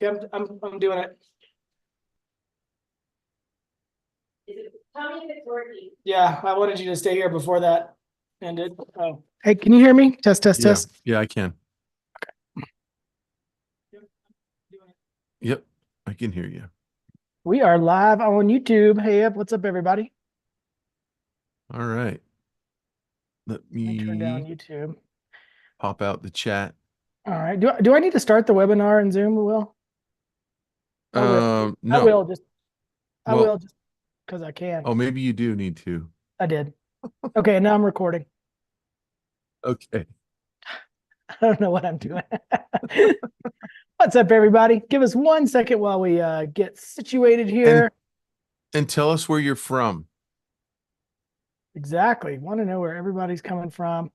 Okay, I'm doing it. Tell me if it's working. Yeah, I wanted you to stay here before that ended. Oh, hey, can you hear me? Test, test, Yeah, test. yeah, I can. Doing it. Yep, I can hear you. We are live on YouTube. Hey, up, what's up, everybody? All right. Let Let me turn down me YouTube. pop out the chat. All right. Do I need to start the webinar in Zoom, Will? I will. I No. will just Well, because I can. oh, maybe you do need to. I did. Okay, now I'm recording. Okay. I don't know what I'm doing. What's up, everybody? Give us 1 second while we get situated here. And tell us where you're from. Exactly. Want to know where everybody's coming from.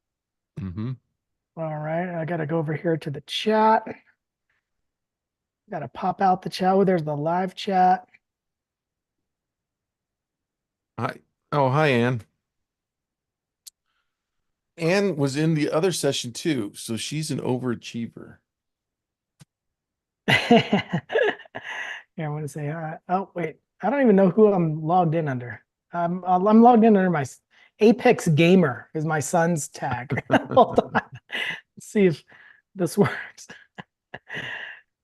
Mm-hmm. All right. I got to go over here to the chat. Got to pop out the chat. Oh, there's the live chat. Hi. Oh, hi, Ann. Ann was in the other session too, so she's an overachiever. Here, I want to say, oh, wait. I don't even know who I'm logged in under. I'm logged in under my Apex Gamer is my son's tag. Hold on. Let's see if this works.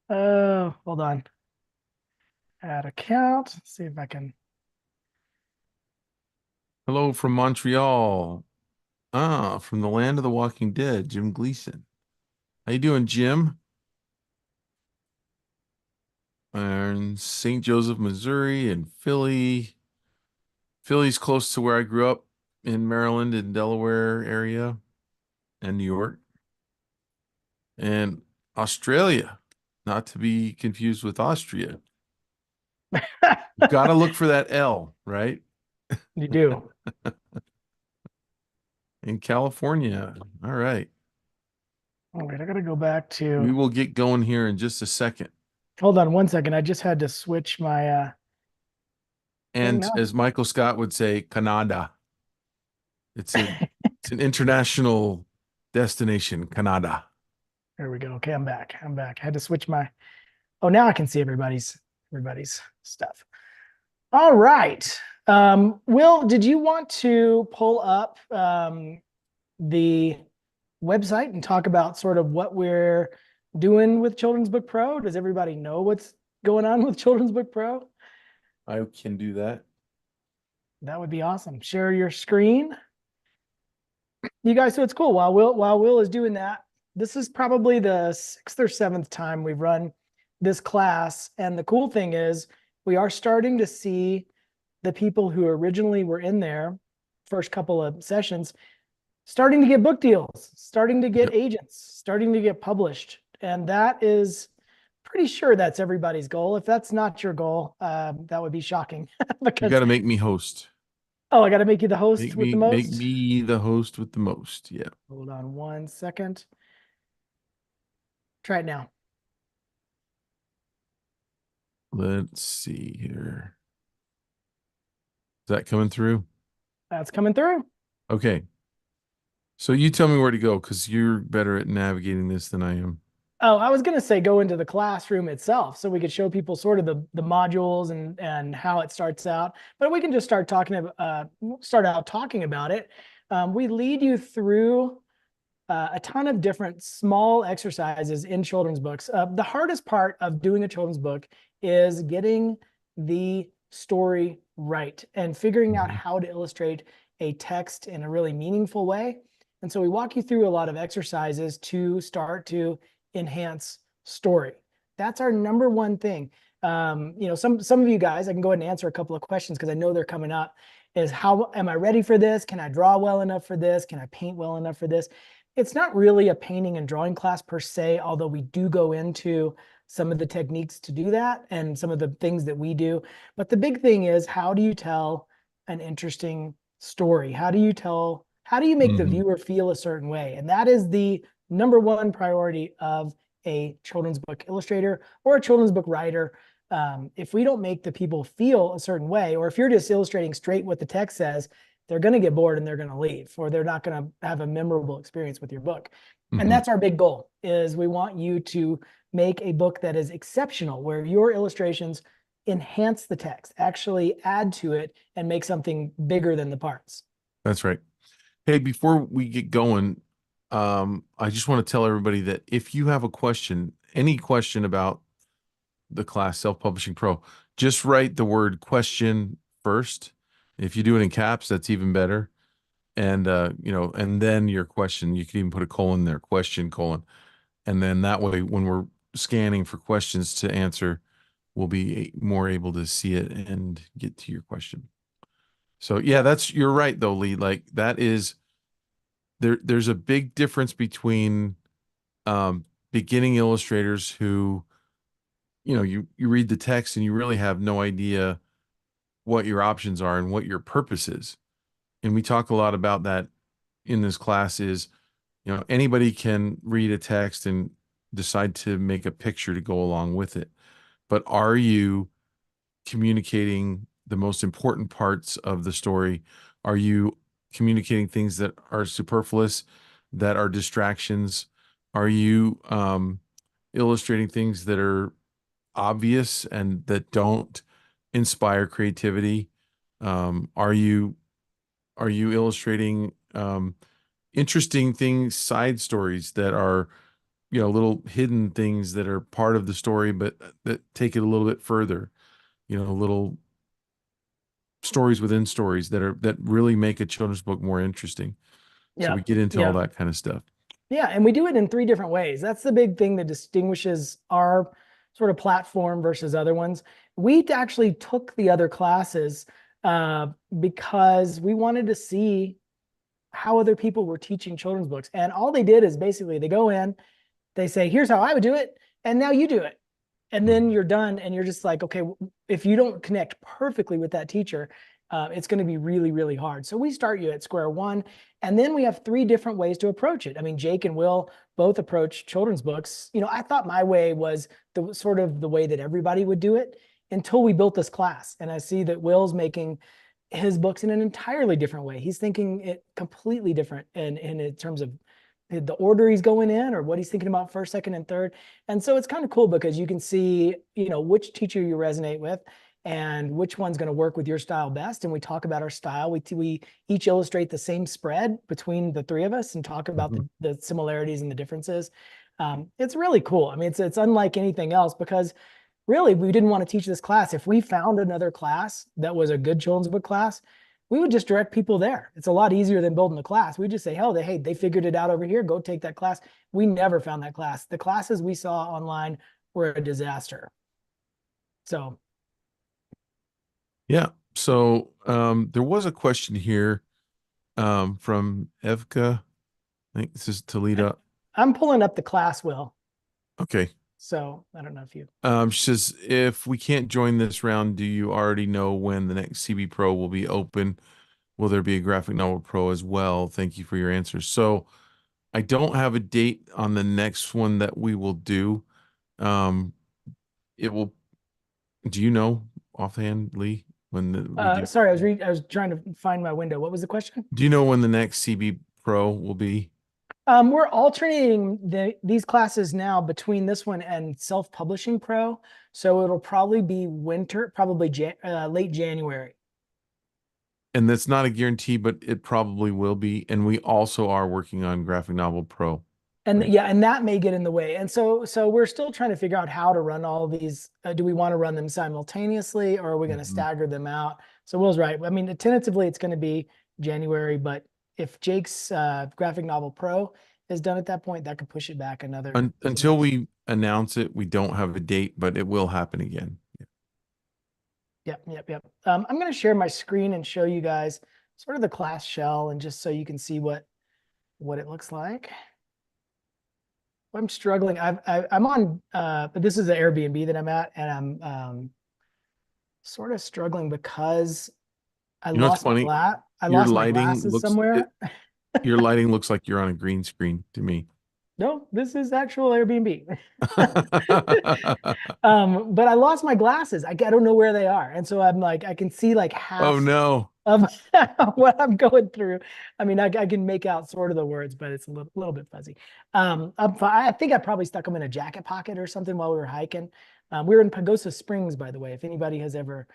Oh, hold on. Add account. See if I can. Hello from Montreal. Ah, from the land of the Walking Dead, Jim Gleason. How you doing, Jim? And St. Joseph, Missouri, and Philly. Philly's close to where I grew up in Maryland and Delaware area and New York. And Australia, not to be confused with Austria. You got to look for that L, right? You do. In California. All right. All right, I gotta go back to. We will get going here in just a second. Hold on 1 second. I just had to switch my. And no. as Michael Scott would say, Canada. It's an international destination, Canada. There we go. Okay, I'm back. I'm back. I had to switch my. Oh, now I can see everybody's stuff. All right. Will, did you want to pull up the website and talk about sort of what we're doing with Children's Book Pro? Does everybody know what's going on with Children's Book Pro? I can do that. That would be awesome. Share your screen. You guys, so it's cool. While Will is doing that, this is probably the 6th or 7th time we've run this class. And the cool thing is we are starting to see the people who originally were in there first couple of sessions starting to get book deals, starting to get agents, starting to get published. And that is pretty sure that's everybody's goal. If that's not your goal, that would be shocking. Because You got to make me host. oh, I got to make you the host Make with me the most. make me the host with the most. Yeah. Hold on 1 second. Try it now. Let's see here. Is that coming through? That's coming through. Okay. So you tell me where to go because you're better at navigating this than I am. Oh, I was gonna say go into the classroom itself so we could show people sort of the modules and how it starts out. But we can just start out talking about it. We lead you through a ton of different small exercises in children's books. The hardest part of doing a children's book is getting the story right and figuring out how to illustrate a text in a really meaningful way. And so we walk you through a lot of exercises to start to enhance story. That's our number one thing. Some of you guys, I can go ahead and answer a couple of questions because I know they're coming up, is how am I ready for this? Can I draw well enough for this? Can I paint well enough for this? It's not really a painting and drawing class per se, although we do go into some of the techniques to do that and some of the things that we do. But the big thing is, how do you tell an interesting story? How do you make the viewer feel a certain way? And that is the number one priority of a children's book illustrator or a children's book writer. If we don't make the people feel a certain way, or if you're just illustrating straight what the text says, they're going to get bored and they're going to leave, or they're not going to have a memorable experience with your book. And Mhm. that's our big goal, is we want you to make a book that is exceptional, where your illustrations enhance the text, actually add to it and make something bigger than the parts. That's right. Hey, before we get going, I just want to tell everybody that if you have a question, any question about the class Self-Publishing Pro, just write the word question first. If you do it in caps, that's even better. And and then your question, you can even put a colon there, question colon. And then that way, when we're scanning for questions to answer, we'll be more able to see it and get to your question. So yeah, you're right though, Lee. Like that is there's a big difference between um beginning illustrators who, you read the text and you really have no idea what your options are and what your purpose is. And we talk a lot about that in this class is, anybody can read a text and decide to make a picture to go along with it. But are you communicating the most important parts of the story? Are you communicating things that are superfluous, that are distractions? Are you illustrating things that are obvious and that don't inspire creativity? Are you illustrating interesting things, side stories that are, little hidden things that are part of the story, but that take it a little bit further, little stories within stories that really make a children's book more interesting. So Yeah. we get into all Yeah. that kind of stuff. Yeah, and we do it in 3 different ways. That's the big thing that distinguishes our sort of platform versus other ones. We actually took the other classes because we wanted to see how other people were teaching children's books. And all they did is basically they go in, they say, here's how I would do it, and now you do it. And then you're done, and you're just like, okay, if you don't connect perfectly with that teacher, it's going to be really, really hard. So we start you at square one, and then we have 3 different ways to approach it. I mean, Jake and Will both approach children's books. I thought my way was the sort of the way that everybody would do it until we built this class. And I see that Will's making his books in an entirely different way. He's thinking it completely different in terms of the order he's going in or what he's thinking about first, second, and third. And so it's kind of cool because you can see, which teacher you resonate with and which one's going to work with your style best. And we talk about our style. We each illustrate the same spread between the 3 of us and talk about the similarities and the differences. It's really cool. I mean, it's unlike anything else because really we didn't want to teach this class. If we found another class that was a good children's book class, we would just direct people there. It's a lot easier than building a class. We just say, hell, hey, they figured it out over here. Go take that class. We never found that class. The classes we saw online were a disaster. So Yeah. So there was a question here from Evka. I think this is Toledo. I'm pulling up the class, Will. Okay. So I don't know if you. She says, if we can't join this round, do you already know when the next CB Pro will be open? Will there be a graphic novel pro as well? Thank you for your answers. So I don't have a date on the next one that we will do. It will, do you know offhand, Lee, when we do? Sorry, I was trying to find my window. What was the question? Do you know when the next CB Pro will be? We're alternating these classes now between this one and Self-Publishing Pro. So it'll probably be winter, probably late January. And that's not a guarantee, but it probably will be. And we also are working on Graphic Novel Pro. And right? yeah, and that may get in the way. And so we're still trying to figure out how to run all of these. Do we want to run them simultaneously or are we going to stagger them out? So Will's right. I mean, tentatively it's going to be January, but if Jake's Graphic Novel Pro is done at that point, that could push it back another. Until we announce it, we don't have a date, but it will happen again. Yep. I'm going to share my screen and show you guys sort of the class shell and just so you can see what it looks like. I'm struggling. I'm on, but this is the Airbnb that I'm at, and I'm sort of struggling because I You know what's lost funny? I Your lost my lighting glasses somewhere. your lighting looks like you're on a green screen to me. No, this is actual Airbnb. But I lost my glasses. I don't know where they are, and so I'm like, I can see like Oh half no. of what I'm going through. I mean, I can make out sort of the words, but it's a little bit fuzzy. I think I probably stuck them in a jacket pocket or something while we were hiking. We were in Pagosa Springs, by the way, if anybody has ever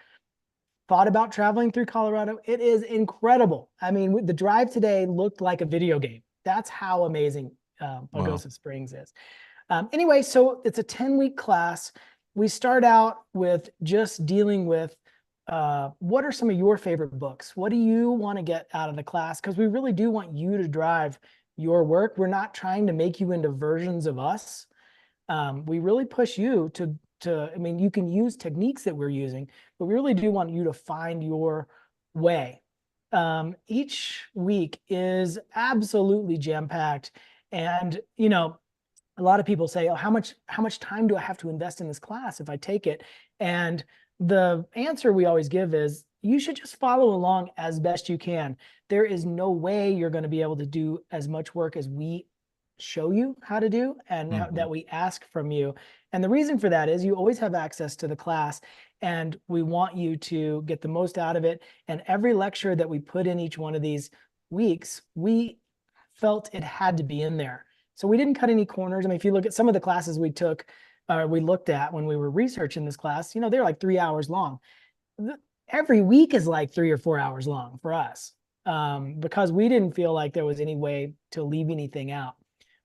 thought about traveling through Colorado, it is incredible. I mean, the drive today looked like a video game. That's how amazing Pagosa Springs is. Anyway, so it's a 10-week class. We start out with just dealing with what are some of your favorite books? What do you want to get out of the class? Because we really do want you to drive your work. We're not trying to make you into versions of us. We really push you I mean, you can use techniques that we're using, but we really do want you to find your way. Each week is absolutely jam-packed. And, you know, a lot of people say, oh, how much time do I have to invest in this class if I take it? And the answer we always give is you should just follow along as best you can. There is no way you're going to be able to do as much work as we show you how to do and that we ask from you. And the reason for that is you always have access to the class, and we want you to get the most out of it. And every lecture that we put in each one of these weeks, we felt it had to be in there. So we didn't cut any corners. I mean, if you look at some of the classes we took, we looked at when we were researching this class, you know, they're like 3 hours long. Every week is like 3 or 4 hours long for us, because we didn't feel like there was any way to leave anything out.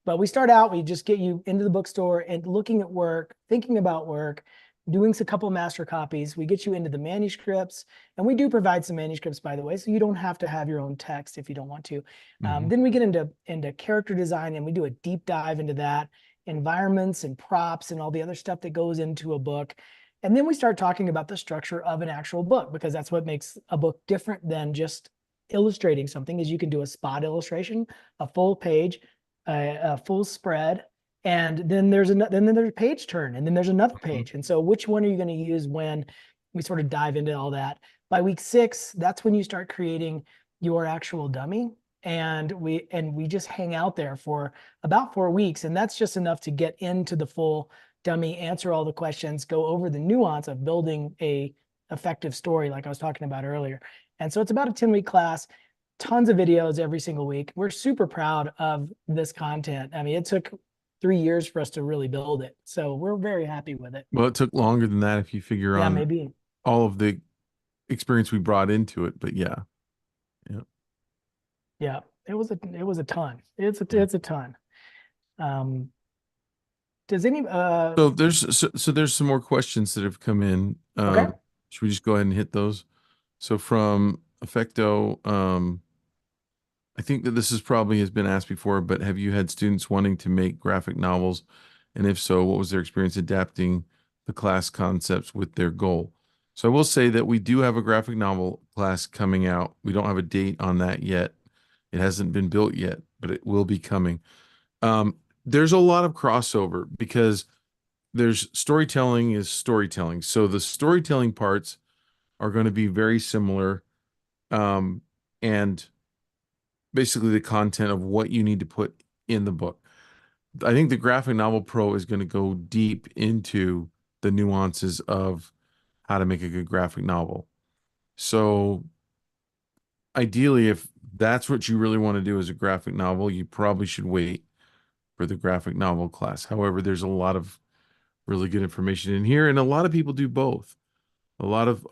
But we start out, we just get you into the bookstore and looking at work, thinking about work, doing a couple master copies. We get you into the manuscripts, and we do provide some manuscripts, by the way, so you don't have to have your own text if you don't want to. Then we get into character design, and we do a deep dive into that, environments and props and all the other stuff that goes into a book. And then we start talking about the structure of an actual book, because that's what makes a book different than just illustrating something. Is you can do a spot illustration, a full page, a full spread, and then there's a page turn, and then there's another page. And so which one are you going to use when we sort of dive into all that? By week 6, that's when you start creating your actual dummy. And we just hang out there for about 4 weeks. And that's just enough to get into the full dummy, answer all the questions, go over the nuance of building a effective story like I was talking about earlier. And so it's about a 10-week class. Tons of videos every single week. We're super proud of this content. I mean, it took 3 years for us to really build it, so we're very happy with it. Well, it took longer than that if you figure on maybe all of the experience we brought into it, but yeah. It was a ton. It's a ton. Does any So there's some more questions that have come in. Okay. Should we just go ahead and hit those? So from Effecto, I think that this is probably has been asked before, but have you had students wanting to make graphic novels? And if so, what was their experience adapting the class concepts with their goal? So I will say that we do have a graphic novel class coming out. We don't have a date on that yet. It hasn't been built yet, but it will be coming. There's a lot of crossover because there's storytelling is storytelling. So the storytelling parts are going to be very similar. And basically the content of what you need to put in the book. I think the Graphic Novel Pro is going to go deep into the nuances of how to make a good graphic novel. So ideally, if that's what you really want to do as a graphic novel, you probably should wait for the graphic novel class. However, there's a lot of really good information in here, and a lot of people do both. A lot of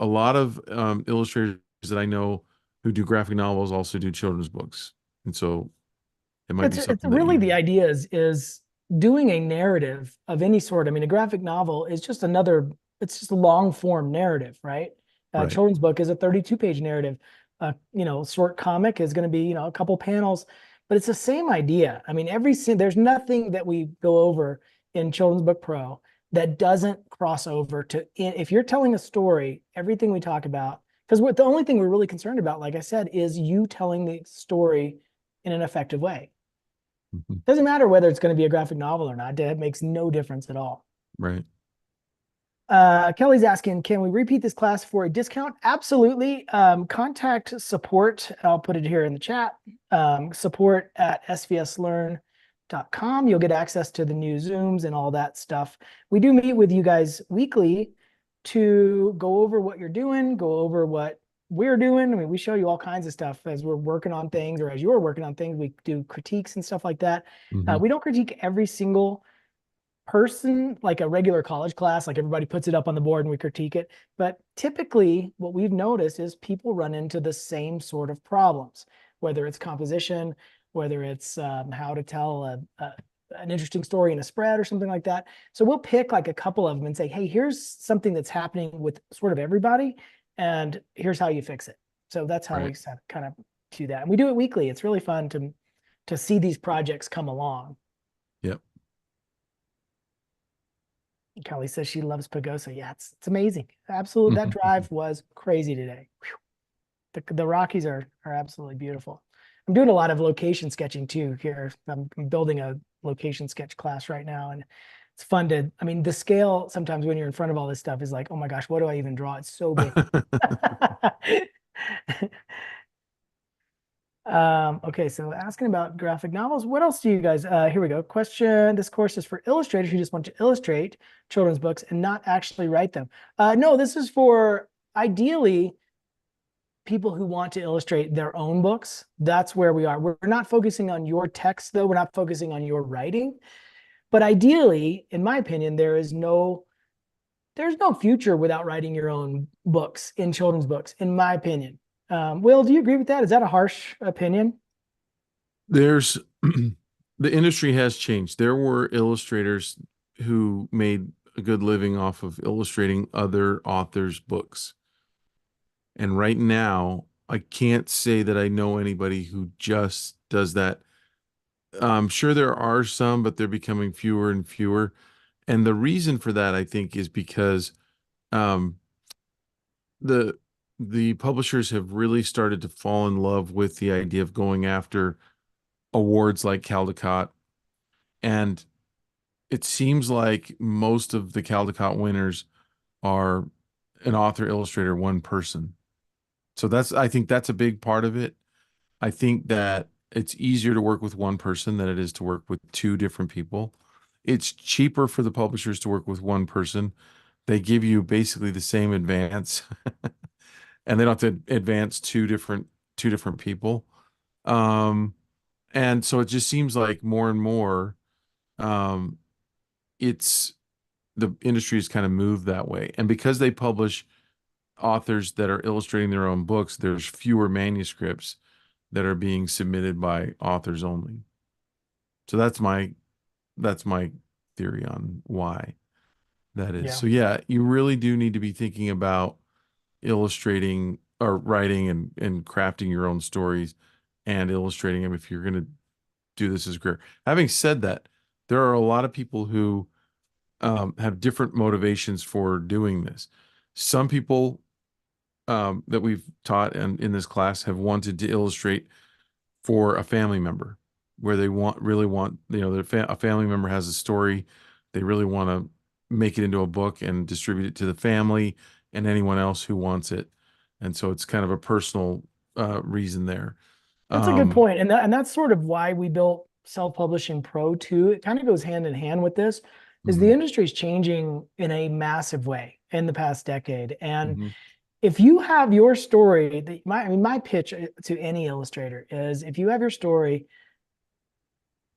illustrators that I know who do graphic novels also do children's books, and so it might be something. It's really the idea is doing a narrative of any sort. I mean, a graphic novel is just it's just a long form narrative, right? Right. Children's book is a 32-page narrative. Short comic is going to be, a couple panels, but it's the same idea. I mean, there's nothing that we go over in Children's Book Pro that doesn't cross over to, if you're telling a story, everything we talk about, because the only thing we're really concerned about, like I said, is you telling the story in an effective way. Doesn't matter whether it's going to be a graphic novel or not. That makes no difference at all. Right. Kelly's asking, can we repeat this class for a discount? Absolutely. Contact support. I'll put it here in the chat. support@svslearn.com. You'll get access to the new Zooms and all that stuff. We do meet with you guys weekly to go over what you're doing, go over what we're doing. I mean, we show you all kinds of stuff as we're working on things, or as you're working on things. We do critiques and stuff like that. Mhm. We don't critique every single person like a regular college class, like everybody puts it up on the board and we critique it. But typically, what we've noticed is people run into the same sort of problems, whether it's composition, whether it's how to tell an interesting story in a spread or something like that. So we'll pick like a couple of them and say, hey, here's something that's happening with sort of everybody, and here's how you fix it. So that's how we Right. kind of do that. And we do it weekly. It's really fun to see these projects come along. Yep. Kelly says she loves Pagosa. Yeah, it's amazing. Absolutely. That drive was crazy today. Whew. The Rockies are absolutely beautiful. I'm doing a lot of location sketching too here. I'm building a location sketch class right now, and it's fun to, I mean, the scale sometimes when you're in front of all this stuff is like, oh my gosh, what do I even draw? It's so big. Okay, so asking about graphic novels. What else do you guys, here we go. Question, this course is for illustrators who just want to illustrate children's books and not actually write them. No, this is for ideally people who want to illustrate their own books. That's where we are. We're not focusing on your text though. We're not focusing on your writing. But ideally, in my opinion, there's no future without writing your own books in children's books, in my opinion. Will, do you agree with that? Is that a harsh opinion? There's the industry has changed. There were illustrators who made a good living off of illustrating other authors' books. And right now, I can't say that I know anybody who just does that. I'm sure there are some, but they're becoming fewer and fewer. And the reason for that, I think, is because um, the the publishers have really started to fall in love with the idea of going after awards like Caldecott. And it seems like most of the Caldecott winners are an author, illustrator, one person. So I think that's a big part of it. I think that it's easier to work with one person than it is to work with two different people. It's cheaper for the publishers to work with one person. They give you basically the same advance and they don't have to advance two different people. Um, and so it just seems like more and more um, it's the industry has kind of moved that way. And because they publish authors that are illustrating their own books, there's fewer manuscripts that are being submitted by authors only. So that's my theory on why that is. Yeah. So yeah, you really do need to be thinking about illustrating or writing and crafting your own stories and illustrating them if you're going to do this as a career. Having said that, there are a lot of people who have different motivations for doing this. Some people that we've taught and in this class have wanted to illustrate for a family member where they really want, a family member has a story. They really want to make it into a book and distribute it to the family and anyone else who wants it. And so it's kind of a personal reason there. That's a good Um, point. And that's sort of why we built Self-Publishing Pro too. It kind of goes hand in hand with this, is the mhm, industry is changing in a massive way in the past decade. And mhm, if you have your story, my pitch to any illustrator is if you have your story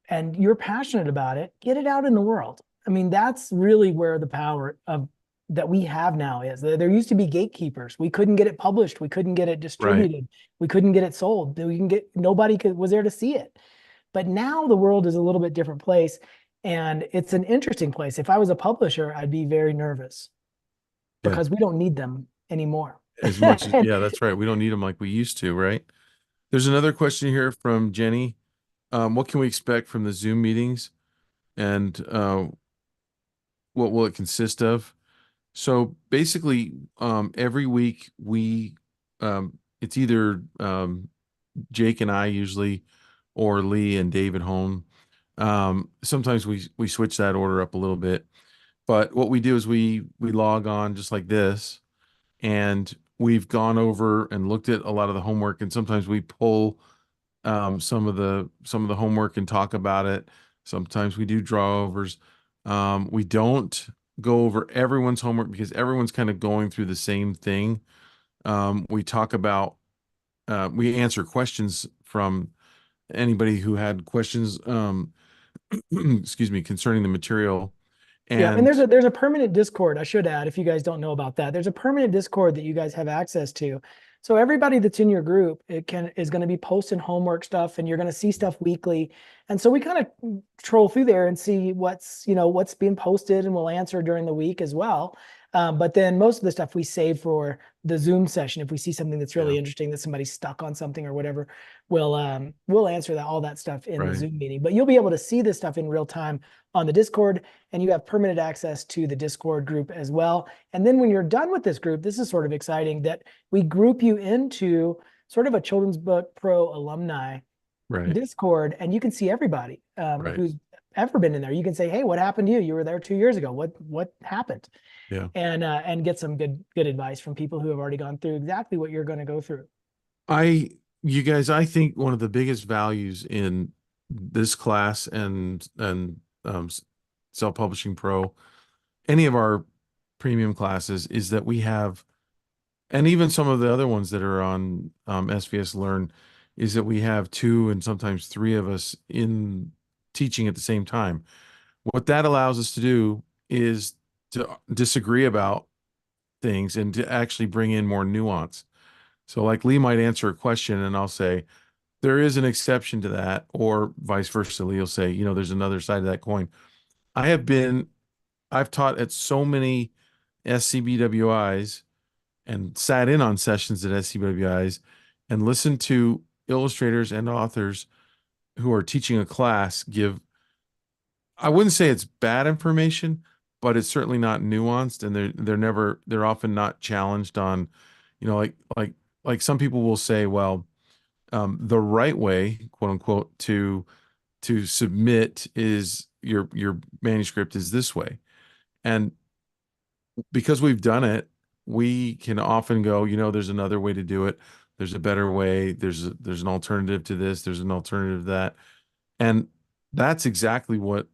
and you're passionate about it, get it out in the world. I mean, that's really where the power of that we have now is. There used to be gatekeepers. We couldn't get it published. We couldn't get it right. distributed. We couldn't get it sold. Nobody was there to see it. But now the world is a little bit different place, and it's an interesting place. If I was a publisher, I'd be very nervous Yeah. because we don't need them anymore. As much as, yeah, that's right. We don't need them like we used to, right? There's another question here from Jenny. What can we expect from the Zoom meetings and what will it consist of? So basically, every week it's either Jake and I usually, or Lee and David Hone. Sometimes we switch that order up a little bit, but what we do is we log on just like this, and we've gone over and looked at a lot of the homework, and sometimes we pull some of the homework and talk about it. Sometimes we do draw overs. We don't go over everyone's homework because everyone's kind of going through the same thing. We talk about, we answer questions from anybody who had questions, excuse me, concerning the material. Yeah, and And there's a permanent Discord, I should add, if you guys don't know about that. There's a permanent Discord that you guys have access to. So everybody that's in your group, is going to be posting homework stuff, and you're going to see stuff weekly. And so we kind of troll through there and see what's being posted, and we'll answer during the week as well. But then most of the stuff we save for the Zoom session. If we see something that's really Yeah. interesting, that somebody's stuck on something or whatever, we'll answer all that stuff in the Right. Zoom meeting. But you'll be able to see this stuff in real time on the Discord, and you have permanent access to the Discord group as well. And then when you're done with this group, this is sort of exciting that we group you into sort of a Children's Book Pro alumni Right. Discord, and you can see everybody Right. who's ever been in there. You can say, "Hey, what happened to you? You were there 2 years ago. What happened?" Yeah. And get some good advice from people who have already gone through exactly what you're going to go through. You guys, I think one of the biggest values in this class and Self-Publishing Pro, any of our premium classes, is that we have, and even some of the other ones that are on SVS Learn, is that we have two and sometimes three of us in teaching at the same time. What that allows us to do is to disagree about things and to actually bring in more nuance. So like Lee might answer a question and I'll say, there is an exception to that, or vice versa. Lee will say, there's another side of that coin. I've taught at so many SCBWIs and sat in on sessions at SCBWIs and listened to illustrators and authors who are teaching a class give, I wouldn't say it's bad information, but it's certainly not nuanced, and they're often not challenged on, like some people will say, well, the right way, quote unquote, to submit is your manuscript is this way. And because we've done it, we can often go, there's another way to do it. There's a better way. There's an alternative to this. There's an alternative to that. And that's exactly what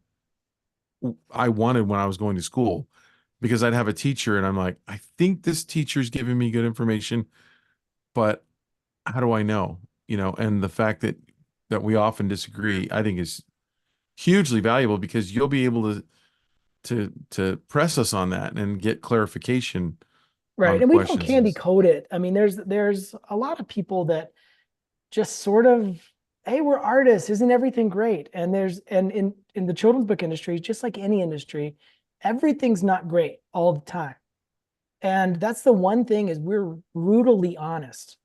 I wanted when I was going to school, because I'd have a teacher and I'm like, I think this teacher's giving me good information, but how do I know? And the fact that we often disagree, I think is hugely valuable, because you'll be able to press us on that and get clarification Right. on And we don't questions. candy coat it. I mean, there's a lot of people that just sort of, hey, we're artists, isn't everything great? And in the children's book industry, just like any industry, everything's not great all the time. And that's the one thing, is we're brutally honest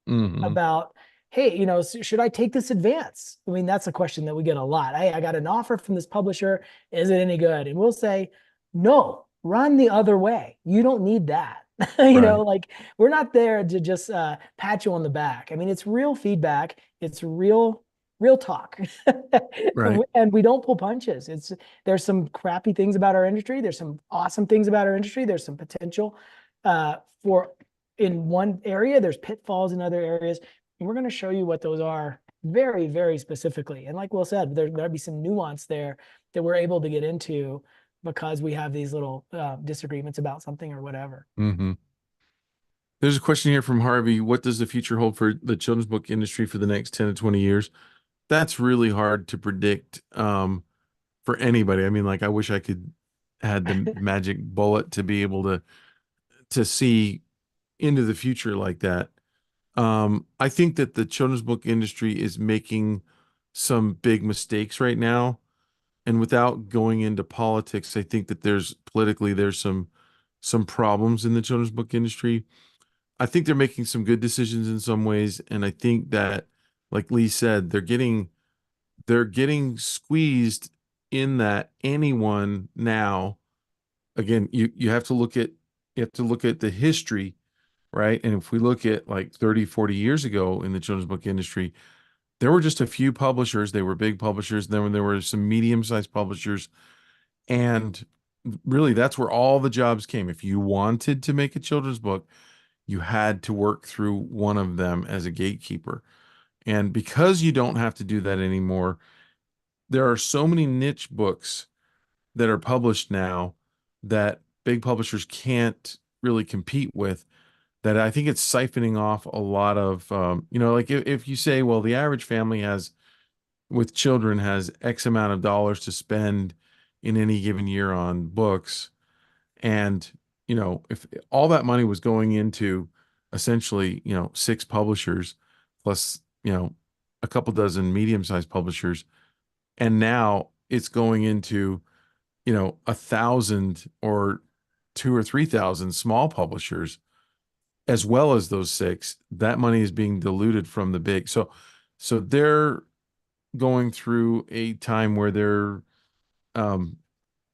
Mhm. about, hey, should I take this advance? I mean, that's a question that we get a lot. Hey, I got an offer from this publisher. Is it any good? And we'll say, no, run the other way. You don't need that. Right. Like, we're not there to just pat you on the back. I mean, it's real feedback. It's real talk. Right. And we don't pull punches. There's some crappy things about our industry. There's some awesome things about our industry. There's some potential for in one area. There's pitfalls in other areas. And we're going to show you what those are very, very specifically. And like Will said, there'll be some nuance there that we're able to get into because we have these little disagreements about something or whatever. hmm There's a question here from Harvey. What does the future hold for the children's book industry for the next 10 to 20 years? That's really hard to predict for anybody. I mean, like, I wish I could had the magic bullet to be able to see into the future like that. I think that the children's book industry is making some big mistakes right now. And without going into politics, I think that there's some problems in the children's book industry. I think they're making some good decisions in some ways, and I think that, like Lee said, they're getting squeezed in that anyone now, again, you have to look at the history, right? And if we look at like 30, 40 years ago in the children's book industry, there were just a few publishers. They were big publishers. Then there were some medium-sized publishers, and really that's where all the jobs came. If you wanted to make a children's book, you had to work through one of them as a gatekeeper. And because you don't have to do that anymore, there are so many niche books that are published now that big publishers can't really compete with. that I think it's siphoning off a lot of, like if you say, well, the average family has with children has X amount of dollars to spend in any given year on books. And, if all that money was going into essentially, six publishers plus, a couple dozen medium-sized publishers, and now it's going into, 1,000 or 2 or 3,000 small publishers, as well as those six, that money is being diluted from the big. So they're going through a time where um,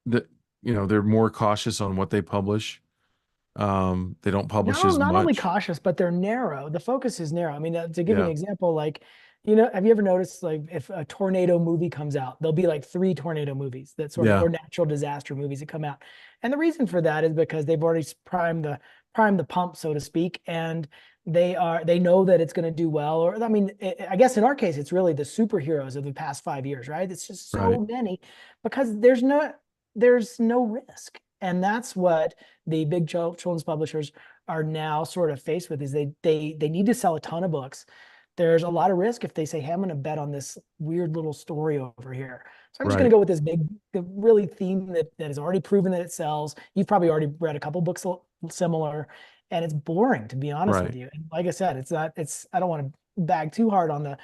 that they're more cautious on what they publish. They don't publish No, as not only much. cautious, but they're narrow. The focus is narrow. I mean, to give you an Yeah, example, like, have you ever noticed, like, if a tornado movie comes out, there'll be like 3 tornado movies that sort of, yeah, or natural disaster movies that come out. And the reason for that is because they've already primed the pump, so to speak, and they know that it's going to do well. Or, I mean, I guess in our case, it's really the superheroes of the past 5 years, right? It's just right, so many because there's no risk. And that's what the big children's publishers are now sort of faced with, is they need to sell a ton of books. There's a lot of risk if they say, hey, I'm going to bet on this weird little story over here. So I'm just going right, to go with this the really theme that has already proven that it sells. You've probably already read a couple books similar, and it's boring, to be honest with right, you. And like I said, I don't want to bag too hard on the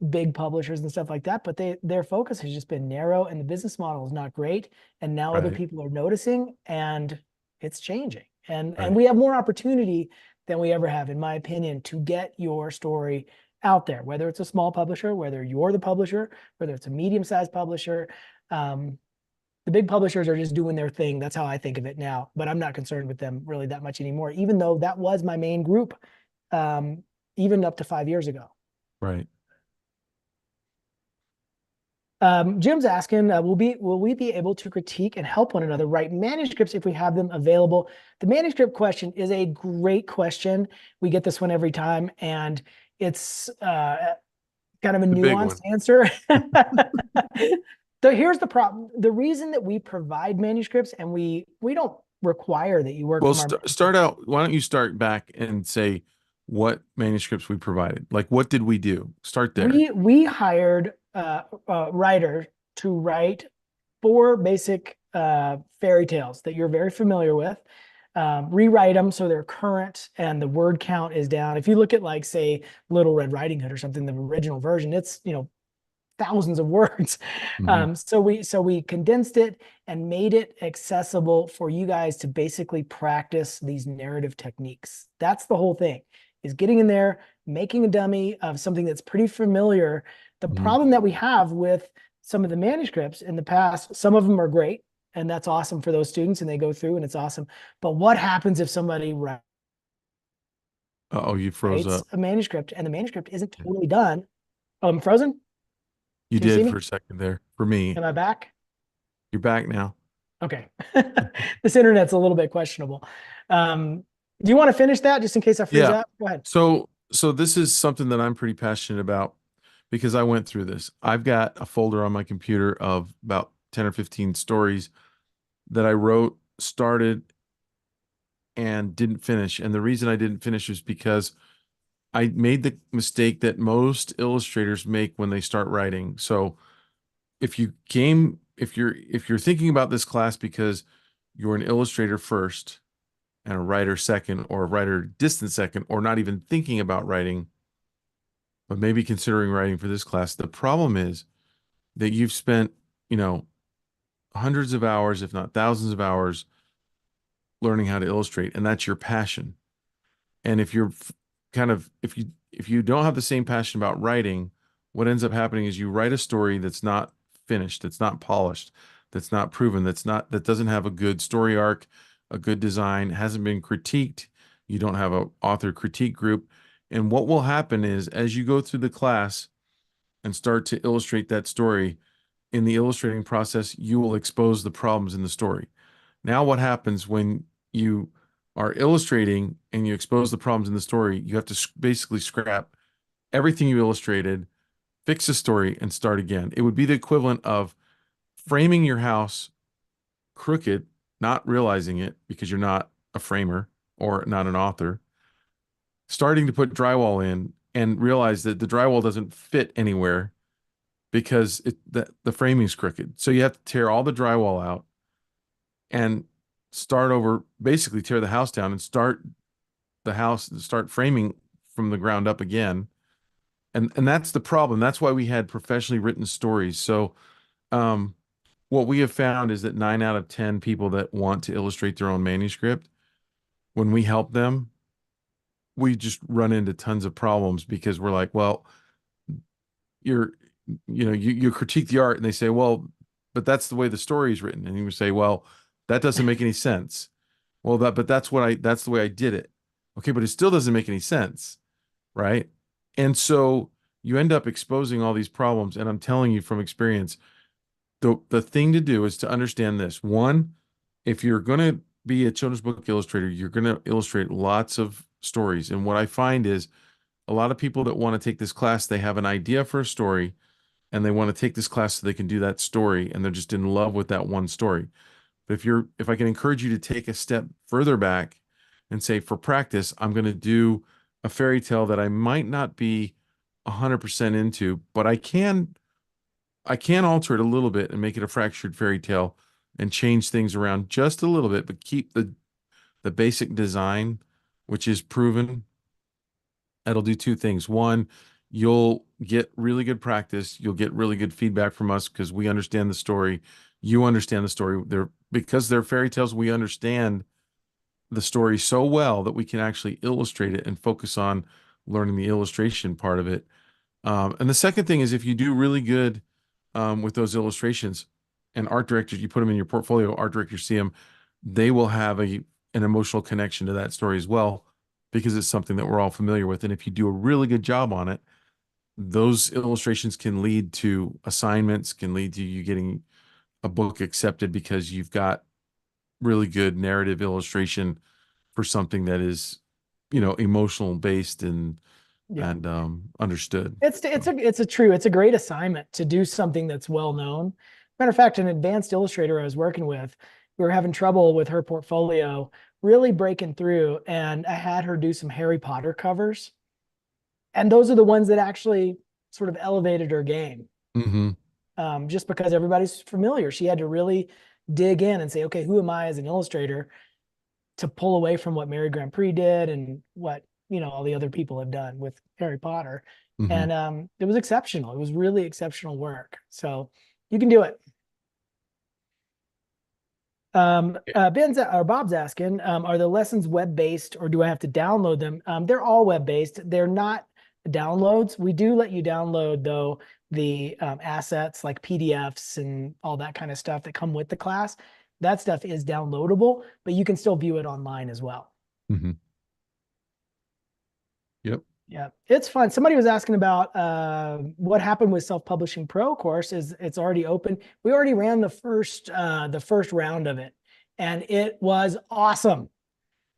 big publishers and stuff like that, but their focus has just been narrow, and the business model is not great. And now other right, people are noticing, and it's changing. And right, we have more opportunity than we ever have, in my opinion, to get your story out there, whether it's a small publisher, whether you're the publisher, whether it's a medium-sized publisher. The big publishers are just doing their thing. That's how I think of it now, but I'm not concerned with them really that much anymore, even though that was my main group, even up to 5 years ago. right. Jim's asking, will we be able to critique and help one another write manuscripts if we have them available? The manuscript question is a great question. We get this one every time, and it's kind of a The big nuanced one. answer. So here's the problem. The reason that we provide manuscripts, and we don't require that you work Well, from our start out. Why don't you start back and say what manuscripts we provided? Like, what did we do? Start there. we hired a writer to write 4 basic fairy tales that you're very familiar with, rewrite them so they're current and the word count is down. If you look at, like, say, Little Red Riding Hood or something, the original version, it's thousands of words. Mhm. So we condensed it and made it accessible for you guys to basically practice these narrative techniques. That's the whole thing, is getting in there, making a dummy of something that's pretty familiar. The Mhm. problem that we have with some of the manuscripts in the past, some of them are great, and that's awesome for those students, and they go through and it's awesome. But what happens if somebody Uh-oh, you froze writes up. a manuscript and the manuscript isn't totally done? Oh, I'm frozen? You Can you see did for me? a second there. For me, Am I back? you're back now. Okay. This internet's a little bit questionable. Do you want to finish that just in case I freeze Yeah. up? Go ahead. So this is something that I'm pretty passionate about because I went through this. I've got a folder on my computer of about 10 or 15 stories that I wrote, started, and didn't finish. And the reason I didn't finish is because I made the mistake that most illustrators make when they start writing. So if you're thinking about this class because you're an illustrator first and a writer second, or a writer distant second, or not even thinking about writing, but maybe considering writing for this class, the problem is that you've spent, hundreds of hours, if not thousands of hours, learning how to illustrate, and that's your passion. And if you're if you don't have the same passion about writing, what ends up happening is you write a story that's not finished, that's not polished, that's not proven, that doesn't have a good story arc, a good design, hasn't been critiqued. You don't have an author critique group. And what will happen is, as you go through the class and start to illustrate that story, in the illustrating process, you will expose the problems in the story. Now, what happens when you are illustrating and you expose the problems in the story? You have to basically scrap everything you illustrated, fix the story, and start again. It would be the equivalent of framing your house crooked, not realizing it because you're not a framer or not an author, starting to put drywall in and realize that the drywall doesn't fit anywhere because the framing's crooked. So you have to tear all the drywall out and start over, basically tear the house down and start framing from the ground up again. And that's the problem. That's why we had professionally written stories. So um, what we have found is that 9 out of 10 people that want to illustrate their own manuscript, when we help them, we just run into tons of problems because we're like, well, you're, you critique the art and they say, well, but that's the way the story is written. And you would say, well, that doesn't make any sense. Well, but that's the way I did it. Okay, but it still doesn't make any sense, right? And so you end up exposing all these problems. And I'm telling you from experience, the thing to do is to understand this. One, if you're going to be a children's book illustrator, you're going to illustrate lots of stories. And what I find is a lot of people that want to take this class, they have an idea for a story and they want to take this class so they can do that story. And they're just in love with that one story. But if I can encourage you to take a step further back and say, for practice, I'm going to do a fairy tale that I might not be 100% into, but I can alter it a little bit and make it a fractured fairy tale and change things around just a little bit, but keep the basic design, which is proven. That'll do two things. One, you'll get really good practice. You'll get really good feedback from us because we understand the story. You understand the story. Because they're fairy tales, we understand the story so well that we can actually illustrate it and focus on learning the illustration part of it. And the second thing is if you do really good with those illustrations and art directors, you put them in your portfolio, art directors see them, they will have an emotional connection to that story as well because it's something that we're all familiar with. And if you do a really good job on it, those illustrations can lead to assignments, can lead to you getting a book accepted because you've got really good narrative illustration for something that is, emotional based and Yeah. understood. It's a great assignment to do something that's well known. Matter of fact, an advanced illustrator I was working with, we were having trouble with her portfolio, really breaking through, and I had her do some Harry Potter covers. And those are the ones that actually sort of elevated her game. Mm-hmm. Just because everybody's familiar. She had to really dig in and say, okay, who am I as an illustrator to pull away from what Mary Grand Prix did and what, all the other people have done with Harry Potter. Mm-hmm. And it was exceptional. It was really exceptional work. So you can do it. Bob's asking, are the lessons web-based or do I have to download them? They're all web-based. They're not downloads. We do let you download though the assets like PDFs and all that kind of stuff that come with the class. That stuff is downloadable, but you can still view it online as well. Mm-hmm. Yep. Yeah, it's fun. Somebody was asking about what happened with Self-Publishing Pro course. It's already open. We already ran the first round of it, and it was awesome.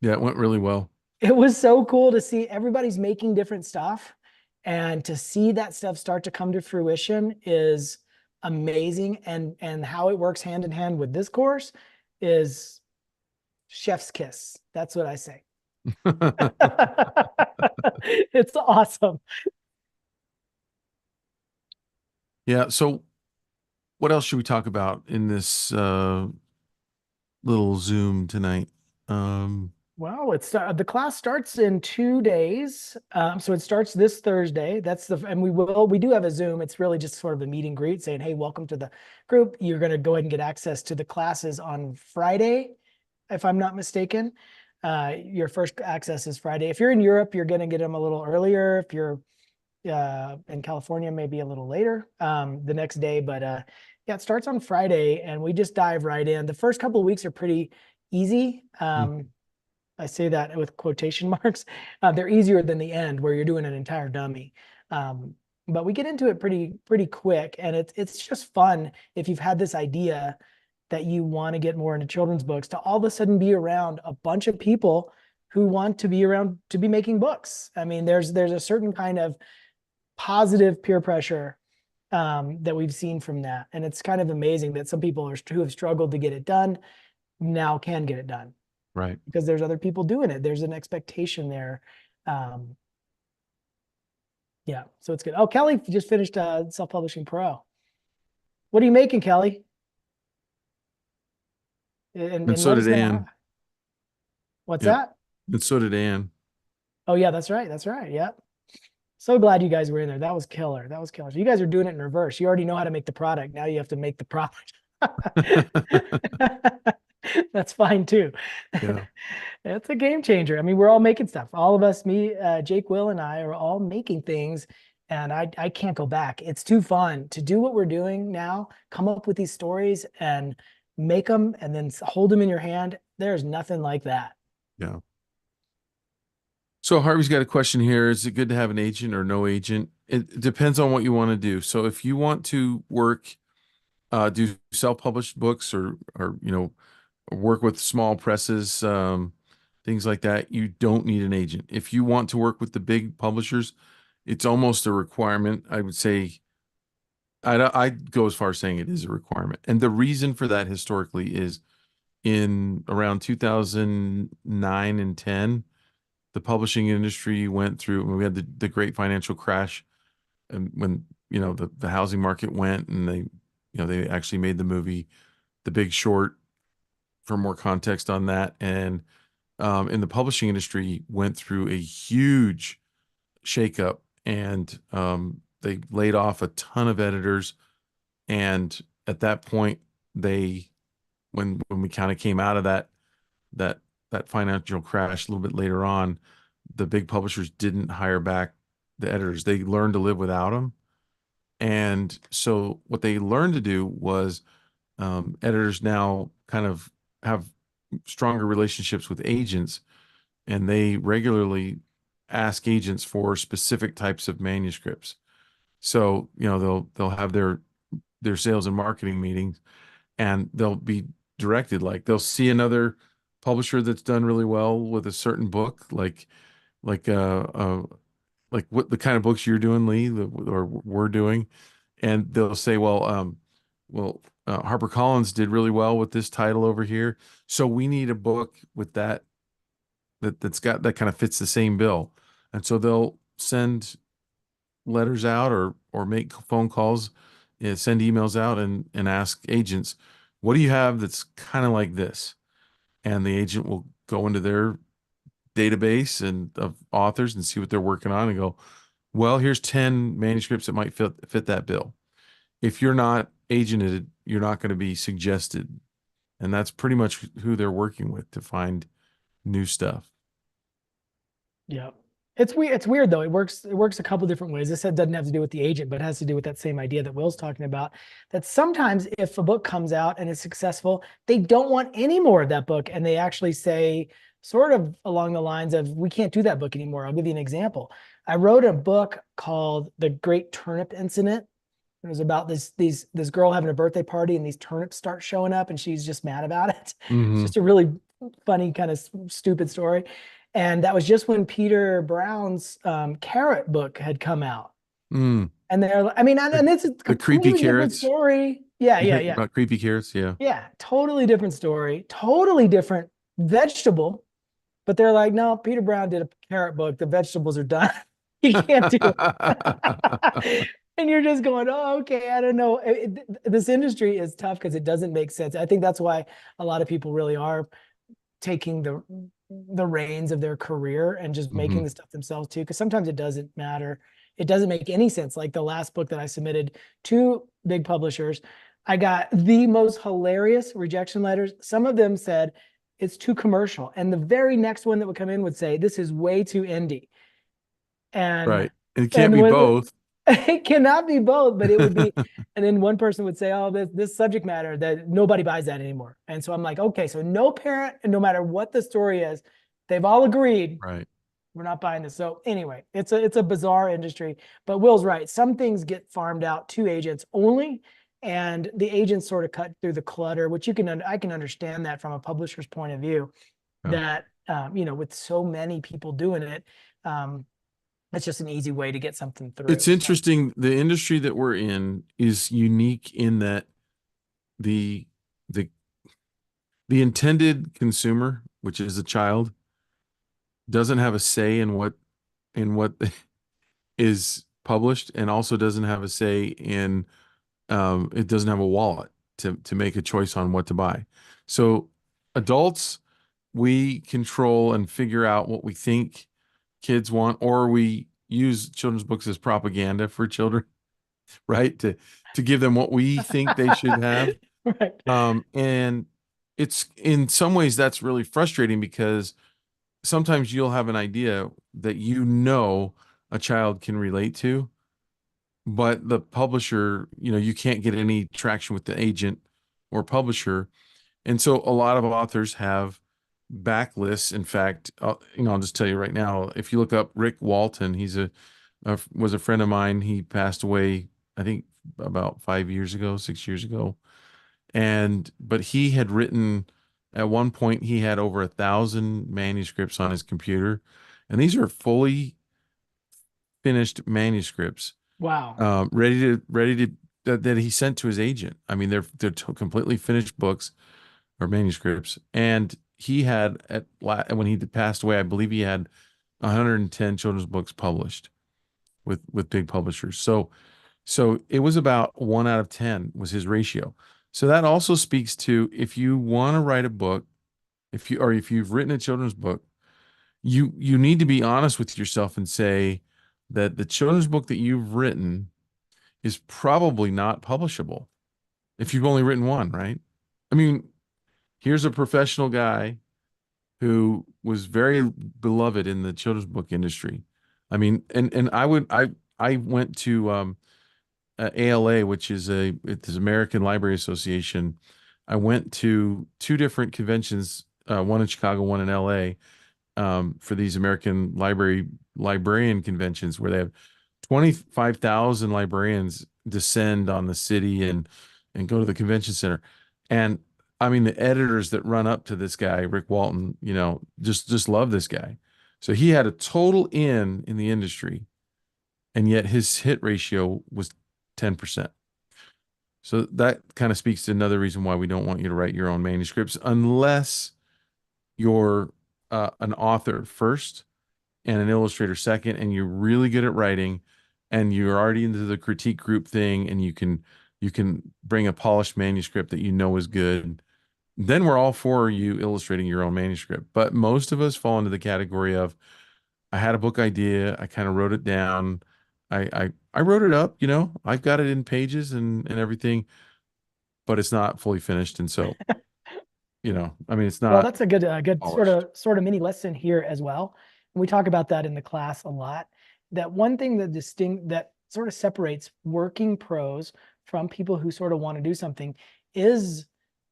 Yeah, it went really well. It was so cool to see everybody's making different stuff, and to see that stuff start to come to fruition is amazing. And how it works hand in hand with this course is chef's kiss. That's what I say. It's awesome. Yeah. So what else should we talk about in this little Zoom tonight? Well, the class starts in 2 days. So it starts this Thursday. And we do have a Zoom. It's really just sort of a meet and greet saying, hey, welcome to the group. You're going to go ahead and get access to the classes on Friday, if I'm not mistaken. Your first access is Friday. If you're in Europe, you're going to get them a little earlier. If you're in California, maybe a little later the next day. But yeah, it starts on Friday and we just dive right in. The first couple of weeks are pretty easy. I say that with quotation marks. They're easier than the end where you're doing an entire dummy. But we get into it pretty quick, and it's just fun if you've had this idea that you want to get more into children's books to all of a sudden be around a bunch of people who want to be around to be making books. I mean, there's a certain kind of positive peer pressure that we've seen from that, and it's kind of amazing that some people who have struggled to get it done now can get it done. Right. Because there's other people doing it. There's an expectation there Um, yeah, so it's good. Oh, Kelly just finished Self-Publishing Pro. What are you making, Kelly? And And so let us did know Anne. what's Yep. that? And so did Anne. Oh yeah, that's right. That's right. Yep. So glad you guys were in there. That was killer. That was killer. So you guys are doing it in reverse. You already know how to make the product. Now you have to make the product. That's fine too. Yeah. It's a game changer. I mean, we're all making stuff. All of us, me, Jake, Will, and I are all making things. And I can't go back. It's too fun to do what we're doing now, come up with these stories and make them and then hold them in your hand. There's nothing like that. Yeah. So Harvey's got a question here. Is it good to have an agent or no agent? It depends on what you want to do. So if you want to work, do self-published books or work with small presses, things like that, you don't need an agent. If you want to work with the big publishers, it's almost a requirement. I would say I'd go as far as saying it is a requirement. And the reason for that historically is in around 2009 and 10, the publishing industry went through, we had the great financial crash, and when, the housing market went, and they actually made the movie The Big Short for more context on that. And in the publishing industry went through a huge shakeup, and they laid off a ton of editors. And at that point, they when we kind of came out of that that financial crash a little bit later on, the big publishers didn't hire back the editors. They learned to live without them. And so what they learned to do was, editors now kind of have stronger relationships with agents, and they regularly ask agents for specific types of manuscripts. So, they'll have their sales and marketing meetings, and they'll be directed, like they'll see another publisher that's done really well with a certain book, like uh, uh like what the kind of books you're doing, Lee, or we're doing, and they'll say, HarperCollins did really well with this title over here, so we need a book with that's got that kind of fits the same bill. And so they'll send letters out or make phone calls, send emails out, and ask agents, what do you have that's kind of like this? And the agent will go into their database and of authors and see what they're working on and go, well, here's 10 manuscripts that might fit that bill. If you're not agented, you're not going to be suggested. And that's pretty much who they're working with to find new stuff. Yeah. It's weird though. It works a couple different ways. This said doesn't have to do with the agent, but it has to do with that same idea that Will's talking about. That sometimes if a book comes out and is successful, they don't want any more of that book. And they actually say sort of along the lines of, we can't do that book anymore. I'll give you an example. I wrote a book called The Great Turnip Incident. It was about this girl having a birthday party and these turnips start showing up and she's just mad about it. It's Mm-hmm. just a really funny kind of stupid story. And that was just when Peter Brown's Carrot book had come out. Mm. And they're, I mean, and this is a The creepy completely different carrots. story. Yeah, You yeah, think yeah. about creepy carrots, yeah. Yeah, totally different story, totally different vegetable. But they're like, no, Peter Brown did a carrot book. The vegetables are done. You can't do it. And you're just going, oh, okay, I don't know. This industry is tough because it doesn't make sense. I think that's why a lot of people really are taking the reins of their career and just making Mhm. the stuff themselves too. Because sometimes it doesn't matter. It doesn't make any sense. Like the last book that I submitted to big publishers, I got the most hilarious rejection letters. Some of them said it's too commercial. And the very next one that would come in would say, this is way too indie. And Right. And it can't be when both. it cannot be both, but it would be, and then one person would say, oh, this subject matter that nobody buys that anymore. And so I'm like, okay, so no parent, and no matter what the story is, they've all agreed Right. we're not buying this. So anyway, it's a bizarre industry, but Will's right. Some things get farmed out to agents only, and the agents sort of cut through the clutter, which I can understand that from a publisher's point of view, Yeah. that with so many people doing it, it's just an easy way to get something through. It's interesting. The industry that we're in is unique in that the the the intended consumer, which is a child, doesn't have a say in what in what is published, and also doesn't have a say in, it doesn't have a wallet to make a choice on what to buy. So adults, we control and figure out what we think kids want, or we use children's books as propaganda for children, right? To give them what we think they should have. Right. And it's, in some ways, that's really frustrating, because sometimes you'll have an idea that a child can relate to, but the publisher, you can't get any traction with the agent or publisher. And so a lot of authors have backlists. In fact, I'll just tell you right now, if you look up Rick Walton, was a friend of mine. He passed away, I think, about 5 years ago, 6 years ago. But he had written, at one point, he had over 1,000 manuscripts on his computer. And these are fully finished manuscripts, Wow. ready to that he sent to his agent. I mean, they're completely finished books or manuscripts. And he had, when he passed away, I believe he had 110 children's books published with big publishers. So it was about 1 out of 10 was his ratio. So that also speaks to, if you want to write a book, if you've written a children's book, you need to be honest with yourself and say that the children's book that you've written is probably not publishable if you've only written one, right? I mean, here's a professional guy who was very beloved in the children's book industry. I mean, and I went to ALA, which is it's American Library Association. I went to two different conventions, one in Chicago, one in LA, for these American librarian conventions, where they have 25,000 librarians descend on the city and go to the convention center. And I mean, the editors that run up to this guy, Rick Walton, just love this guy. So he had a total in the industry, and yet his hit ratio was 10%. So that kind of speaks to another reason why we don't want you to write your own manuscripts, unless you're an author first and an illustrator second, and you're really good at writing, and you're already into the critique group thing, and you can bring a polished manuscript that is good. Then we're all for you illustrating your own manuscript. But most of us fall into the category of, I had a book idea, I kind of wrote it down, I wrote it up, I've got it in pages and everything, but it's not fully finished. And so, I mean, it's Well, not that's a good polished. sort of mini lesson here as well. And we talk about that in the class a lot. That one thing that sort of separates working pros from people who sort of want to do something is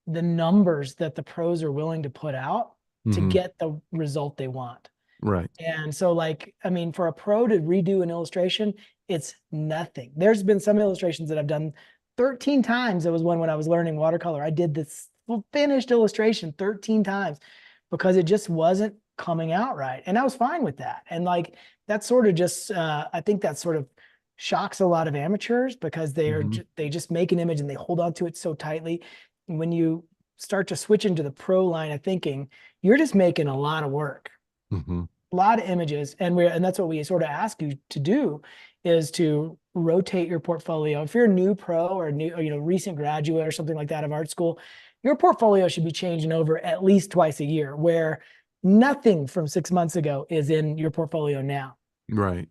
the numbers that the pros are willing to put out to Mhm. get the result they want. Right. And so, like, I mean, for a pro to redo an illustration, it's nothing. There's been some illustrations that I've done 13 times. There was one when I was learning watercolor. I did this finished illustration 13 times because it just wasn't coming out right. And I was fine with that. And like, that sort of just, I think that sort of shocks a lot of amateurs, because Mhm. they just make an image and they hold on to it so tightly. And when you start to switch into the pro line of thinking, you're just making a lot of work, Mhm. a lot of images. And that's what we sort of ask you to do, is to rotate your portfolio. If you're a new pro or a new, or, recent graduate or something like that of art school, your portfolio should be changing over at least twice a year, where nothing from 6 months ago is in your portfolio now. Right.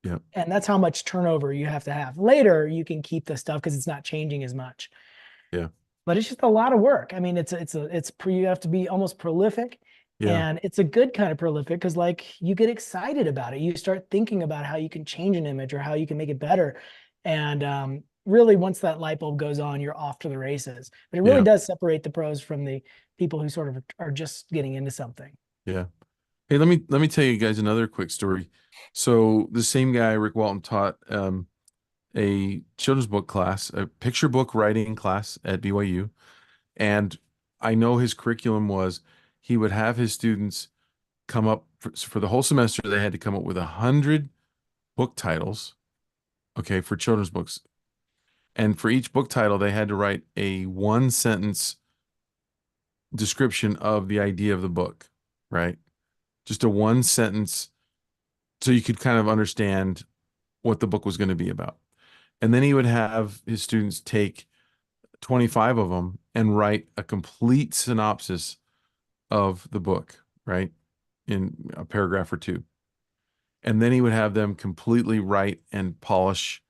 Yep. And that's how much turnover you have to have. Later, you can keep the stuff because it's not changing as much. Yeah. But it's just a lot of work. I mean, you have to be almost prolific, Yeah. and it's a good kind of prolific, because like, you get excited about it. You start thinking about how you can change an image or how you can make it better. And really, once that light bulb goes on, you're off to the races. But it really Yeah. does separate the pros from the people who sort of are just getting into something. Yeah. Hey, let me tell you guys another quick story. So the same guy, Rick Walton, taught a children's book class, a picture book writing class at BYU. And I know his curriculum was, he would have his students come up for the whole semester. They had to come up with 100 book titles, okay, for children's books. And for each book title, they had to write a 1 sentence description of the idea of the book, right? Just a 1 sentence so you could kind of understand what the book was going to be about. And then he would have his students take 25 of them and write a complete synopsis of the book, right? In a paragraph or two. And then he would have them completely write and polish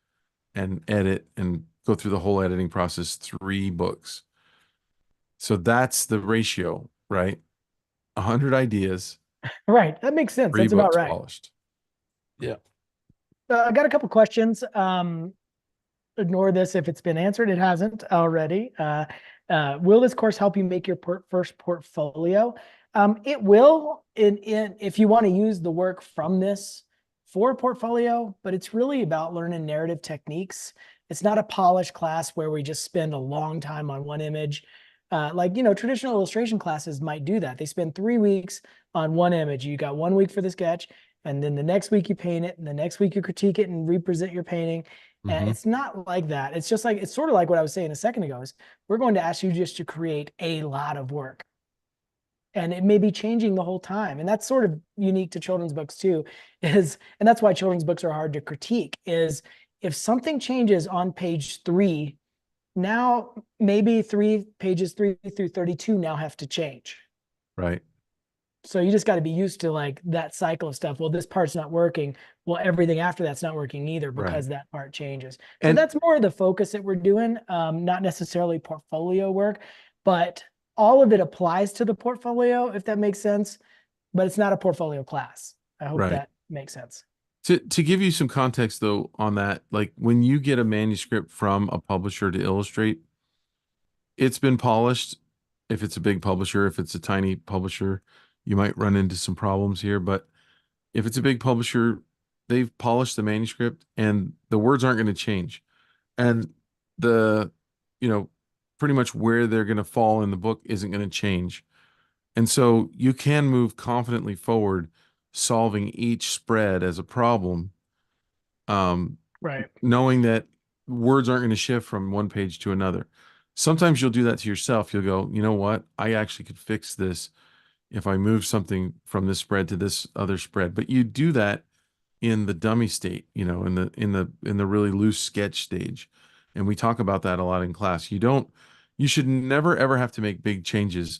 and edit and go through the whole editing process, 3 books. So that's the ratio, right? 100 ideas, Right. That makes sense. three That's about books right. polished. Yeah. I got a couple questions. Ignore this if it's been answered. It hasn't already. Will this course help you make your first portfolio? It will if you want to use the work from this for a portfolio, but it's really about learning narrative techniques. It's not a polished class where we just spend a long time on one image. Like, traditional illustration classes might do that. They spend 3 weeks on one image. You got 1 week for the sketch, and then the next week you paint it, and the next week you critique it and represent your painting. And Mhm. it's not like that. It's just like, it's sort of like what I was saying a second ago is we're going to ask you just to create a lot of work. And it may be changing the whole time. And that's sort of unique to children's books too, and that's why children's books are hard to critique, is if something changes on page 3, now maybe pages 3 through 32 now have to change. Right. So you just got to be used to like that cycle of stuff. Well, this part's not working. Well, everything after that's not working either because that part changes. So And that's more of the focus that we're doing, not necessarily portfolio work, but all of it applies to the portfolio, if that makes sense. But it's not a portfolio class. I hope right. that makes sense. To give you some context though on that, like when you get a manuscript from a publisher to illustrate, it's been polished. If it's a big publisher, if it's a tiny publisher, you might run into some problems here. But if it's a big publisher, they've polished the manuscript and the words aren't going to change. And the, you know, pretty much where they're going to fall in the book isn't going to change. And so you can move confidently forward, solving each spread as a problem, um, Right. knowing that words aren't going to shift from one page to another. Sometimes you'll do that to yourself. You'll go, you know what? I actually could fix this if I move something from this spread to this other spread. But you do that in the dummy state, in the really loose sketch stage. And we talk about that a lot in class. You should never ever have to make big changes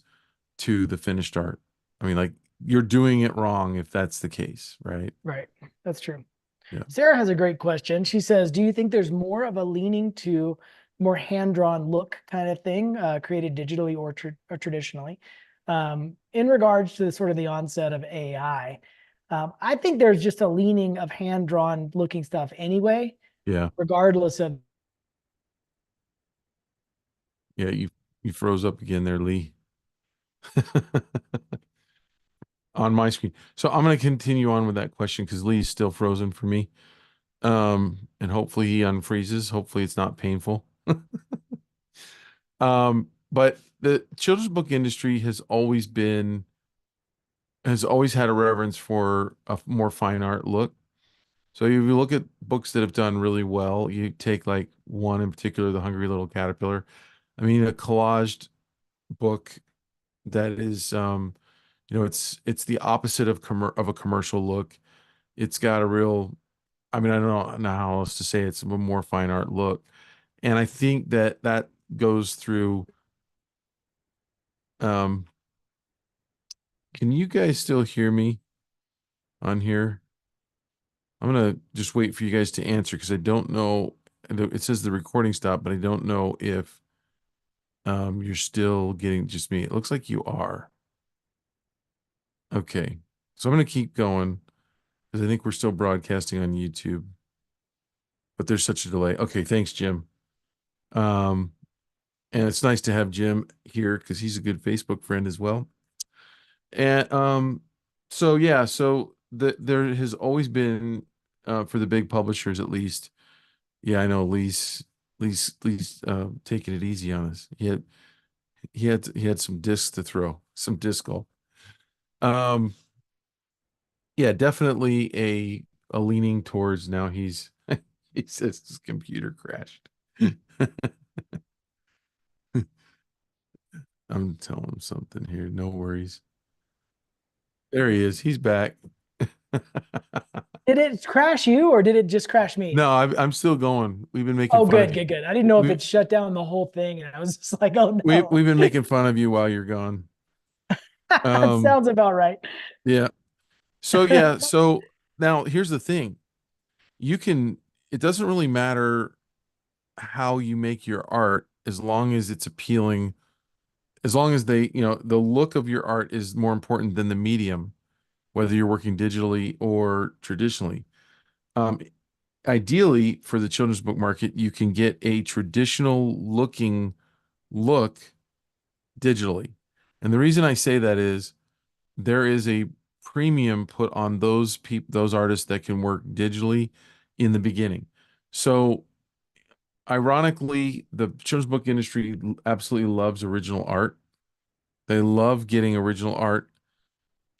to the finished art. I mean, like you're doing it wrong if that's the case, right? Right. That's true. Yeah. Sarah has a great question. She says, do you think there's more of a leaning to more hand-drawn look kind of thing, created digitally or traditionally? In regards to sort of the onset of AI, I think there's just a leaning of hand-drawn looking stuff anyway, Yeah. regardless of. Yeah, you froze up again there, Lee. On my screen. So I'm going to continue on with that question because Lee's still frozen for me. And hopefully he unfreezes. Hopefully it's not painful. But the children's book industry has always had a reverence for a more fine art look. So if you look at books that have done really well, you take like one in particular, The Hungry Little Caterpillar. I mean, a collaged book that is, it's the opposite of a commercial look. It's got a real, I mean, I don't know how else to say it. It's a more fine art look. And I think that goes through, um, can you guys still hear me on here? I'm gonna just wait for you guys to answer because I don't know. It says the recording stopped, but I don't know if you're still getting just me. It looks like you are. Okay. So I'm gonna keep going because I think we're still broadcasting on YouTube, but there's such a delay. Okay, thanks, Jim. Um, and it's nice to have Jim here because he's a good Facebook friend as well. And so yeah, so there has always been for the big publishers at least. Yeah, I know Lee's taking it easy on us. He had some discs to throw, some disc golf. Um, yeah, definitely a leaning towards now he says his computer crashed. I'm telling him something here. No worries. There he is. He's back. Did it crash you or did it just crash me? No, I'm still going. We've been making Oh, fun of good, you. good, good. I didn't know if We it shut down the whole thing, and I was just like, oh no. we've been making fun of you while you're gone. That Um, sounds about right. yeah. So yeah, so now here's the thing. You can, it doesn't really matter how you make your art as long as it's appealing, as long as they, the look of your art is more important than the medium, whether you're working digitally or traditionally. Um, Ideally, for the children's book market, you can get a traditional looking look digitally. And the reason I say that is there is a premium put on those artists that can work digitally in the beginning. So ironically, the children's book industry absolutely loves original art. They love getting original art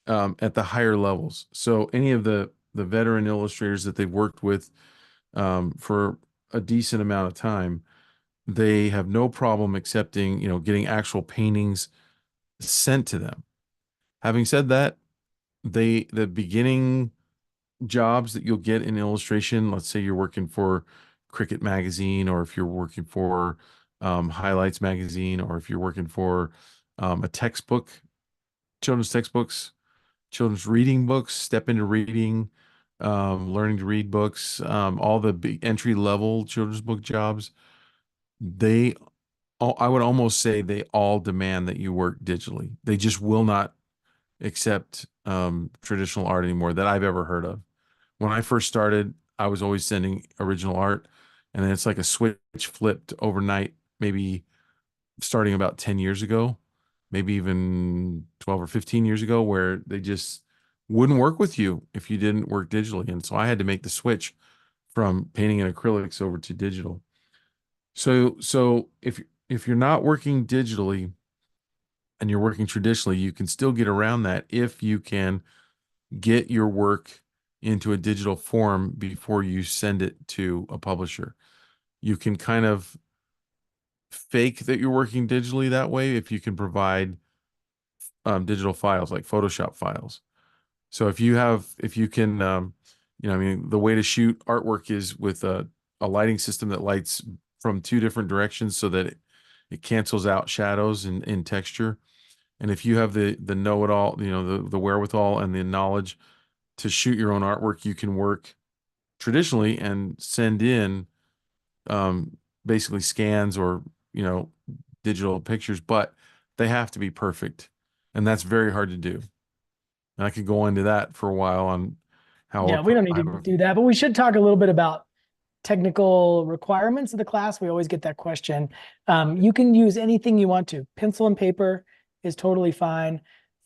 at the higher levels. So any of the veteran illustrators that they've worked with for a decent amount of time, they have no problem accepting, getting actual paintings sent to them. Having said that, the beginning jobs that you'll get in illustration, let's say you're working for Cricket Magazine, or if you're working for Highlights Magazine, or if you're working for a textbook, children's textbooks, children's reading books, step into reading, learning to read books, all the big entry level children's book jobs, they I would almost say they all demand that you work digitally. They just will not accept traditional art anymore that I've ever heard of. When I first started, I was always sending original art, and then it's like a switch flipped overnight, maybe starting about 10 years ago, maybe even 12 or 15 years ago, where they just wouldn't work with you if you didn't work digitally. And so I had to make the switch from painting in acrylics over to digital. So if you're not working digitally and you're working traditionally, you can still get around that if you can get your work into a digital form before you send it to a publisher. You can kind of fake that you're working digitally that way if you can provide digital files like Photoshop files. So if you can, I mean, the way to shoot artwork is with a lighting system that lights from two different directions so that it cancels out shadows in texture. And if you have the know-it-all, the wherewithal and the knowledge to shoot your own artwork, you can work traditionally and send in basically scans or, digital pictures, but they have to be perfect. And that's very hard to do. And I could go into that for a while on how Yeah, we don't need to do that, but we should talk a little bit about technical requirements of the class. We always get that question. You can use anything you want to. Pencil and paper is totally fine.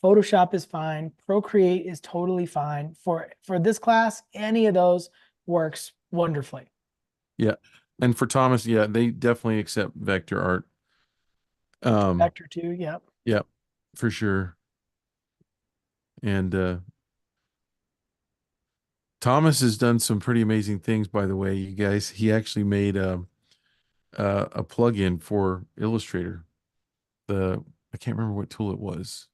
Photoshop is fine. Procreate is totally fine. For this class, any of those works wonderfully. Yeah. And for Thomas, yeah, they definitely accept vector art. Vector too, yeah. Yeah, for sure. And Thomas has done some pretty amazing things, by the way, you guys. He actually made a plugin for Illustrator. I can't remember what tool it was.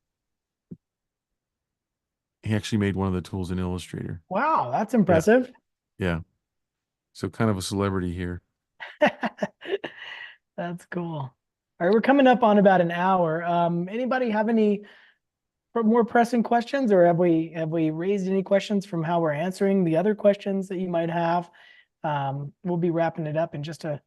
He actually made one of the tools in Illustrator. Wow, that's Yeah, impressive. yeah. So kind of a celebrity here. That's cool. All right, we're coming up on about an hour. Anybody have any more pressing questions, or have we raised any questions from how we're answering the other questions that you might have? We'll be wrapping it up in just a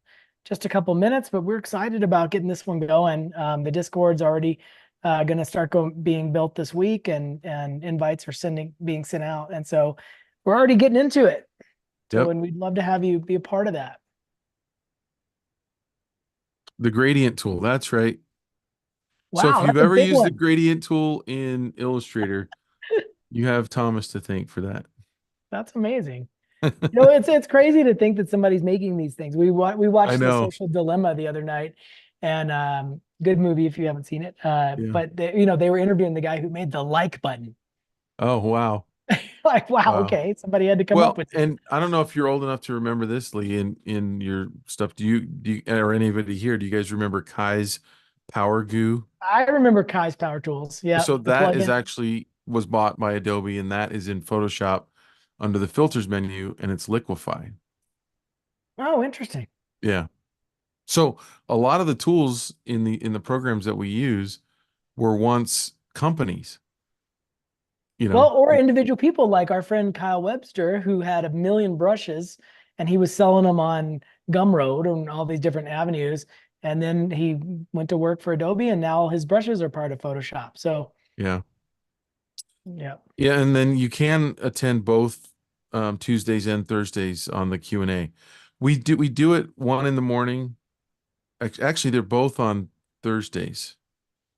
couple minutes, but we're excited about getting this one going. The Discord's already going to start being built this week, and invites are being sent out, and so we're already getting into it. So, Yep. and we'd love to have you be a part of that. The gradient tool. That's right. So if Wow, you've that's a ever big used the one. gradient tool in Illustrator, you have Thomas to thank for that. That's amazing. It's crazy to think that somebody's making these things. We I watched The know. Social Dilemma the other night, and good movie if you haven't seen it. Yeah. But they were interviewing the guy who made the like button. Oh, wow. Like, wow, Wow. okay, somebody had to come up Well, with this. and I don't know if you're old enough to remember this, Lee, in your stuff. Do you or anybody here, do you guys remember Kai's Power Goo? I remember Kai's Power Tools. Yeah, So the that is plugin. actually was bought by Adobe, and that is in Photoshop. under the filters menu, and it's liquefied. Oh, interesting. Yeah. So a lot of the tools in the programs that we use were once companies, you Well, know. or individual people like our friend Kyle Webster, who had a million brushes and he was selling them on Gumroad and all these different avenues. And then he went to work for Adobe and now his brushes are part of Photoshop. So, Yeah. yeah. Yeah, and then you can attend both Tuesdays and Thursdays on the Q&A. We do it one in the morning. Actually, they're both on Thursdays.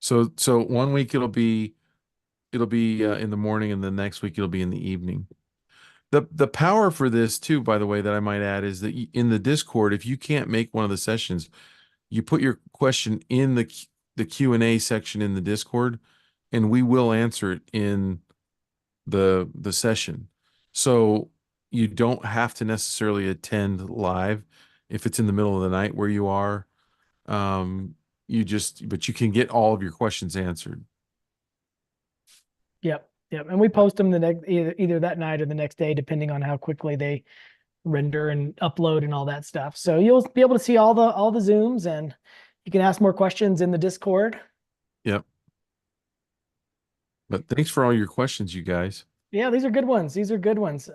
So one week it'll be in the morning, and the next week it'll be in the evening. The power for this too, by the way, that I might add is that in the Discord, if you can't make one of the sessions, you put your question in the Q&A section in the Discord, and we will answer it in the session. So you don't have to necessarily attend live if it's in the middle of the night where you are. But you can get all of your questions answered. Yep. Yep. And we post them the next either that night or the next day, depending on how quickly they render and upload and all that stuff. So you'll be able to see all the Zooms and you can ask more questions in the Discord. Yep. But thanks for all your questions, you guys. Yeah, these are good ones. These are good ones.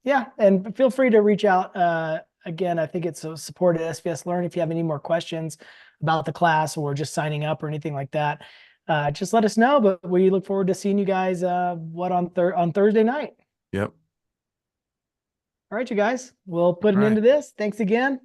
Yeah, and feel free to reach out. Again, I think it's a support at SVS Learn if you have any more questions about the class or just signing up or anything like that. Just let us know. But we look forward to seeing you guys on Thursday night. Yep. All right, you guys. We'll put an All end right. to this. Thanks again.